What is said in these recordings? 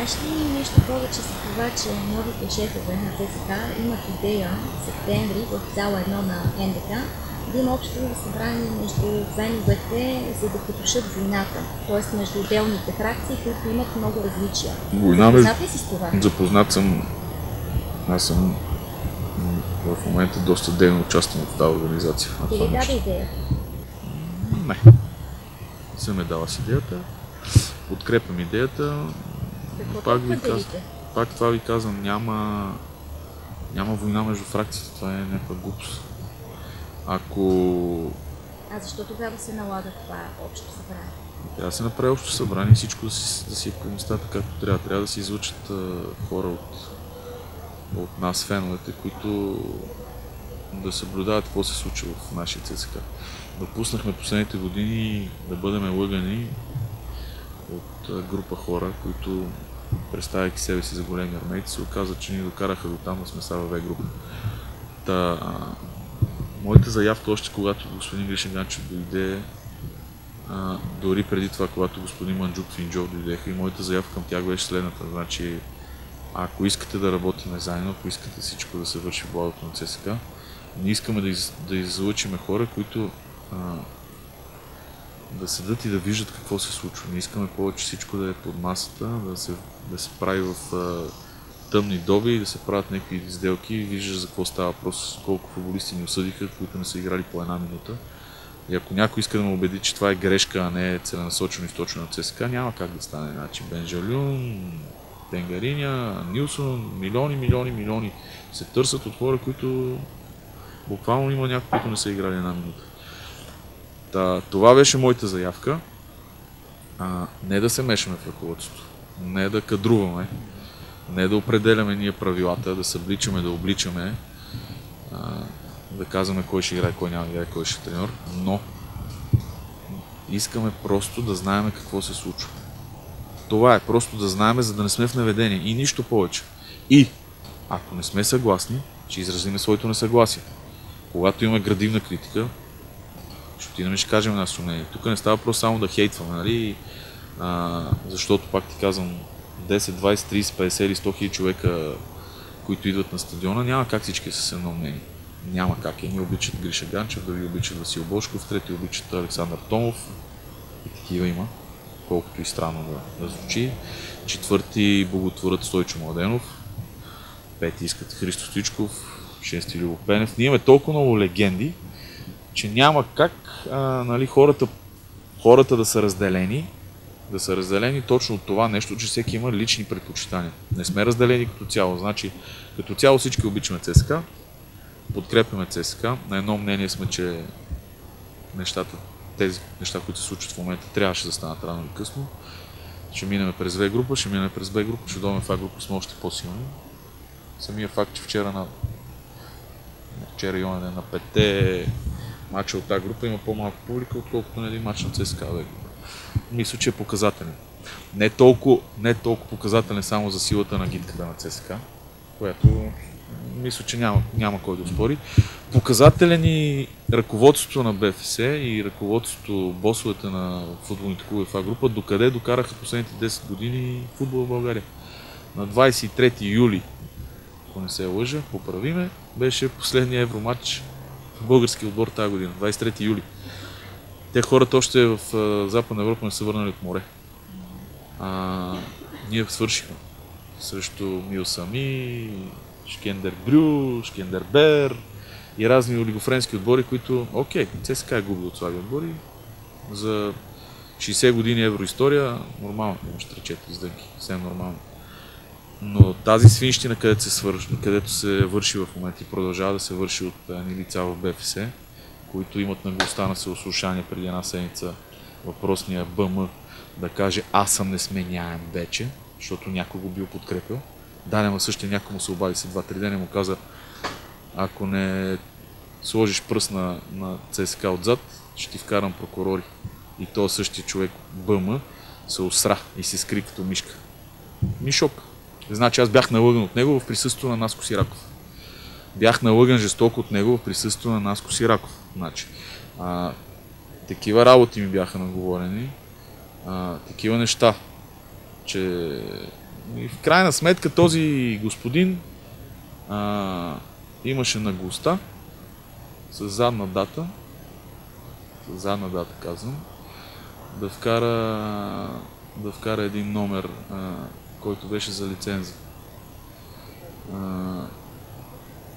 знаеш ли нещо повече за това, че новите шефове на ЦСКА имат идея в септември в зала 1 на НДК да има общо събрание между феновете, за да потушат войната, т.е. между отделните фракции, които имат много различия. Запознат ли си с това? Запознат съм. Аз съм в момента доста дейно участвам в тази организация. Ти ли даде идея? Не. Не съм дала с идеята. Подкрепям идеята. Пак това ви казвам, няма война между фракциите, това е някаква глупост. Защо тогава се налага това общо събрание? Трябва да се направи общо събрание и всичко да си е по местата както трябва. Трябва да се излъчат хора от нас, феновете, които да съблюдават какво се случва в нашия ЦСКА. Допуснахме последните години да бъдем лъгани от група хора, които, представяйки себе си за големи армейци, се оказа, че ни докараха до там да сме са В група. Моята заявка, още когато господин Гриша Ганчев дойде, дори преди това, когато господин Манджук Финджов дойдеха, и моята заявка към тях беше следната. Значи, ако искате да работим заедно, ако искате всичко да се върши в благото на ЦСКА, не искаме да излъчиме хора, които да седат и да виждат какво се случва. Не искаме повече всичко да е под масата, да се прави в тъмни доби и да се правят някакви сделки и виждаш за какво става въпрос, колко футболисти ни осъдиха, които не са играли по една минута. И ако някой иска да ме убеди, че това е грешка, а не е целенасочено и точно на ЦСКА, няма как да стане. Значи Бенжалюн, Тенгариня, Нилсон, милиони се търсят от хора, които буквално има някои, които не са играли една минута. Това беше моята заявка. Не да се мешаме в ръководството, не да кадруваме, не да определяме ние правилата, да събличаме, да обличаме, да казваме кой ще играе, кой няма да играе, кой ще е треньор, но искаме просто да знаем какво се случва. Това е просто да знаем, за да не сме в неведение и нищо повече. И ако не сме съгласни, ще изразиме своето несъгласие. Когато имаме градивна критика, ще отидем и ще кажем нашето мнение. Тук не става просто само да хейтваме, нали? Защото, пак ти казвам, 10, 20, 30, 50 или 100 хиляди човека, които идват на стадиона, няма как всички са с едно мнение. Няма как. Едни обичат Гриша Ганчев, други обичат Васил Бошков, трети обичат Александър Томов. И такива има, колкото и странно да звучи. Четвърти боготворят Стойчо Младенов. Пети искат Христо Стоичков, шести Любо Пенев. Ние имаме толкова много легенди, че няма как нали, хората да са разделени точно от това нещо, че всеки има лични предпочитания. Не сме разделени като цяло. Значи, като цяло всички обичаме ЦСКА, подкрепяме ЦСКА. На едно мнение сме, че тези неща, които се случват в момента, трябваше да станат рано или късно. Ще минем през В група, ще дойдем в А група, сме още по-силни. Самия факт, че вчера и онен ден на 5-те мача от тази група има по-малко публика, отколкото на един мач на ЦСКА. Мисля, че е показателен. Не толкова показателен само за силата на гидката на ЦСКА, която мисля, че няма кой да спори. Показателен и ръководството на БФС и ръководството, босовете на футболните клубове в А-група, докъде докараха последните 10 години футбол в България. На 23 юли, ако не се лъжа, поправиме, беше последния евроматч в български отбор тази година, 23 юли. Те хората още в Западна Европа не са върнали от море. Ние свършихме срещу Милсами, Шкендербрю, Шкендербер и разни олигофренски отбори, които, ЦСКА е губил от слаби отбори. За 60 години евроистория, нормално, имаш 3-4 издънки, съвсем нормално. Но тази свинщина, където се върши в момента и продължава да се върши от едни лица в БФС, които имат наглостта на съослушание преди една седмица въпросния БМ да каже аз съм несменяем вече, защото някой го бил подкрепил. Данема същия някой му се обади след 2-3 дена и му каза ако не сложиш пръст на ЦСКА отзад, ще ти вкарам прокурори. И този същия човек БМ се усра и се скри като мишка. Шок. Значи аз бях налъган от него в присъствието на Наско Сираков. Бях налъган жестоко от него в присъствието на Наско Сираков. Значи, такива работи ми бяха наговорени, такива неща, че в крайна сметка този господин имаше наглостта с задна дата казвам, да вкара един номер, който беше за лиценза.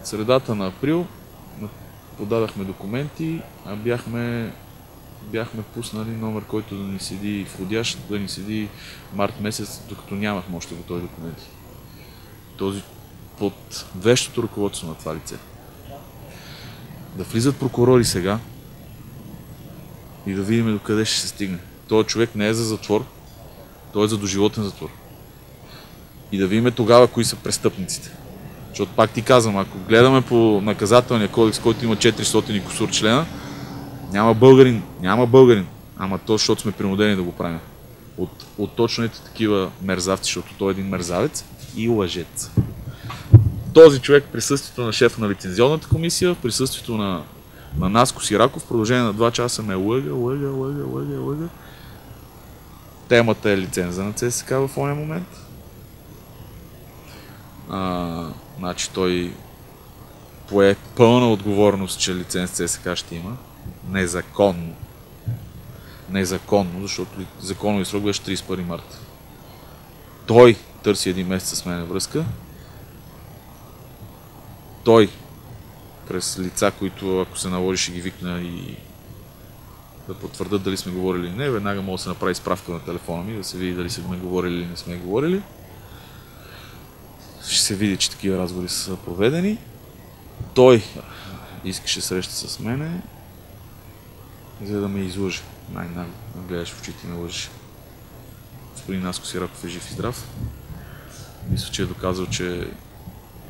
Средата на април подадахме документи, а бяхме пуснали номер, който да ни седи входящ, да ни седи март месец, докато нямахме още готови документи. Този под вещото ръководство на това лице. Да влизат прокурори сега и да видим докъде ще се стигне. Този човек не е за затвор, той е за доживотен затвор. И да видим тогава кои са престъпниците. Защото пак ти казвам, ако гледаме по наказателния кодекс, който има 400 и кусур члена, няма българин, ама то, защото сме принудени да го правим. От точните такива мерзавци, защото той е един мерзавец и лъжец. Този човек в присъствието на шефа на лицензионната комисия, в присъствието на Наско Сираков, в продължение на 2 часа ме лъга. Темата е лиценза на ЦСКА в този момент. Значи той пое пълна отговорност, че лиценз ЦСКА ще има. Незаконно, защото законови срок беше 31 марта. Той търси един месец с мене връзка. Той през лица, които ако се наложи ще ги викна и да потвърдят дали сме говорили или не, веднага може да се направи справка на телефона ми, да се види дали сме говорили или не сме говорили. Ще се види, че такива разговори са проведени. Той искаше среща с мене, за да ме излъже. Най-нагло гледаш в очите и ме лъжеше. Господин Наско Сираков е жив и здрав. Мисля, че е доказал, че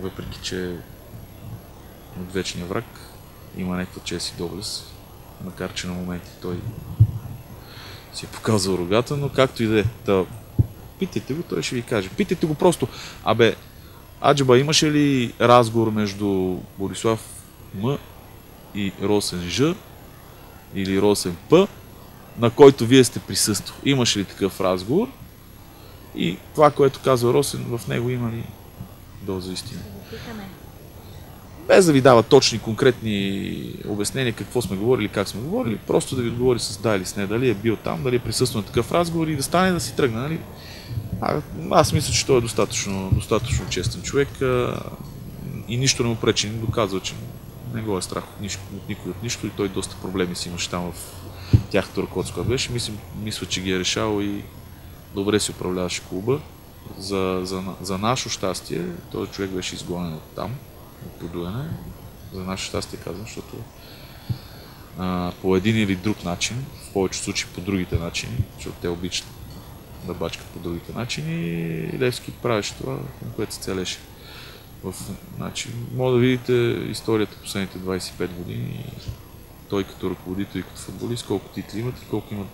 въпреки, че от вечния враг има някаква чест и доблест, макар че на моменти той си е показал рогата, но както и да е. Питайте го, той ще ви каже. Питайте го просто. Аджеба, имаше ли разговор между Борислав М и Росен Ж или Росен П, на който вие сте присъствали? Имаше ли такъв разговор? И това, което казва Росен, в него има ли доза истина? Без да ви дава точни, конкретни обяснения какво сме говорили, как сме говорили, просто да ви отговори с да или с не, дали е бил там, дали е присъствал на такъв разговор и да стане да си тръгне. Нали? Аз мисля, че той е достатъчно честен човек и нищо не му пречи, не доказва, че не го е страх от никой от нищо и той доста проблеми си имаше там в тяхното ръководство, което беше. Мисля, че ги е решал и добре си управляваше клуба. За наше щастие, този човек беше изгонен от там, от Подуяне. За наше щастие казвам, защото по един или друг начин, в повечето случаи по другите начини, защото те обичат да бачкат по другите начини, Левски правеше това, на което се целеше. Може да видите историята последните 25 години, той като ръководител и като футболист, колко титли имат и колко имат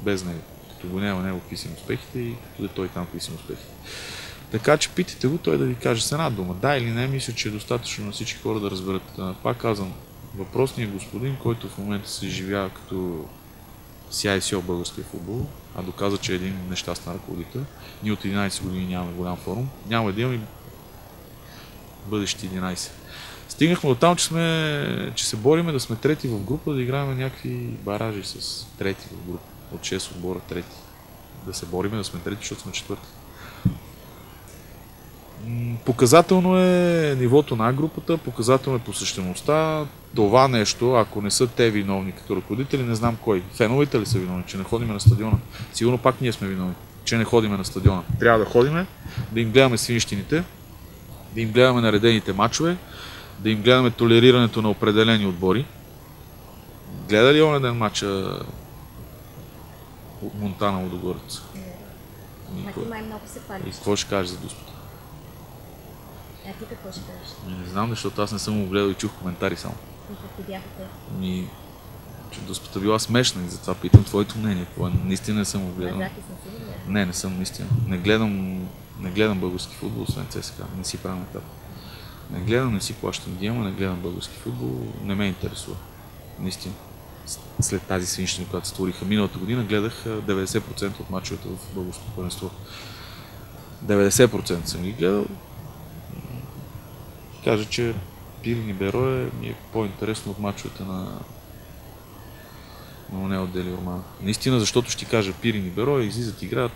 без него. Като го няма него, какви са успехите и като да той там какви са успехите. Така че питайте го, той да ви каже с една дума. Да или не, мисля, че е достатъчно на всички хора да разберат. Пак казвам, въпросният господин, който в момента се изживява като ся и сьо българския футбол, а доказа, че е един нещастен ръководител. Ние от 11 години нямаме голям форум. Няма да имаме бъдещи 11. Стигнахме до там, че се бориме да сме трети в група, да играем някакви баражи с трети в група. От 6 отбора трети. Да се бориме да сме трети, защото сме четвърти. Показателно е нивото на групата, показателно е посещеността. Това нещо, ако не са те виновни като ръководители, не знам кой. Феновете ли са виновни, че не ходиме на стадиона? Сигурно пак ние сме виновни, че не ходиме на стадиона. Трябва да ходиме, да им гледаме свинщините, да им гледаме наредените мачове, да им гледаме толерирането на определени отбори. Гледа ли онен ден мача от Монтана Лудогорец? И какво ще кажеш за Дуспата? А ти какво ще кажеш? Не знам, защото аз не съм го гледал и чух коментари само. И какво бяха те? Че Дуспата била смешна и затова питам твоето мнение. Наистина не съм го гледал. Не съм наистина. Не гледам български футбол, освен ЦСКА. Не си правим етап. Не гледам, не си плащам диема, не гледам български футбол. Не ме интересува. Наистина. След тази свинщина, която створиха миналата година, гледах 90% от мачовете в българското първенство. 90% съм ги гледал. Кажа, че Пирин и Берое ми е по-интересно от мачовете на не от Дели Орман. Наистина, защото ще ти кажа, Пирин и Берое излизат, играят,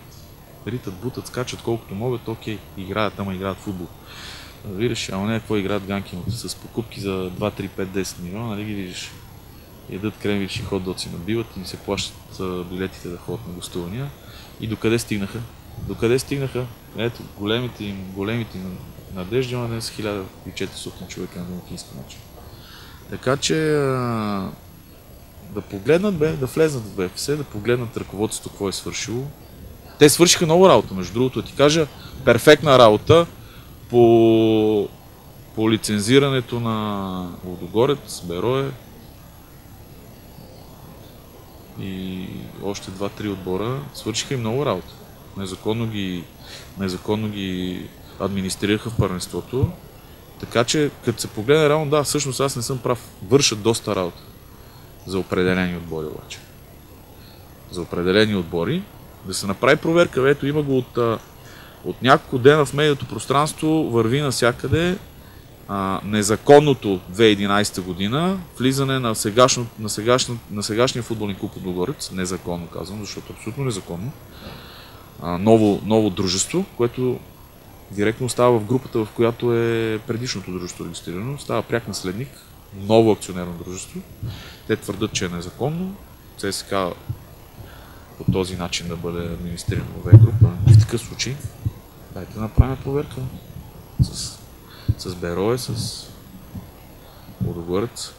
ритат, бутат, скачат колкото могат, окей, играят, ама играят футбол. Виждаш, ама не какво играят ганкиното с покупки за 2, 3, 5, 10 милиона, нали ги виждаш? Ядат кремвирши и хот-доци набиват и им се плащат билетите да ходят на гостувания. И докъде стигнаха? Докъде стигнаха? Ето, големите им надежди, но днес 1400 човека на домакински мач. Така че да погледнат, да влезнат в БФС, да погледнат ръководството какво е свършило. Те свършиха много работа, между другото, да ти кажа, перфектна работа по лицензирането на Лудогорец, Берое и още 2-3 отбора. Свършиха и много работа. Незаконно ги администрираха в първенството. Така че, като се погледне реално, да, всъщност аз не съм прав. Вършат доста работа за определени отбори обаче. За определени отбори. Да се направи проверка, ето има го от няколко дена в медийното пространство, върви навсякъде незаконното 2011 година влизане на сегашния футболен клуб Лудогорец. Незаконно казвам, защото абсолютно незаконно. Ново дружество, което директно става в групата, в която е предишното дружество регистрирано. Става пряк наследник, ново акционерно дружество. Те твърдат, че е незаконно. ЦСК по този начин да бъде администрирана в група. И в такъв случай дайте да направим проверка с Берое, с Лудогорец.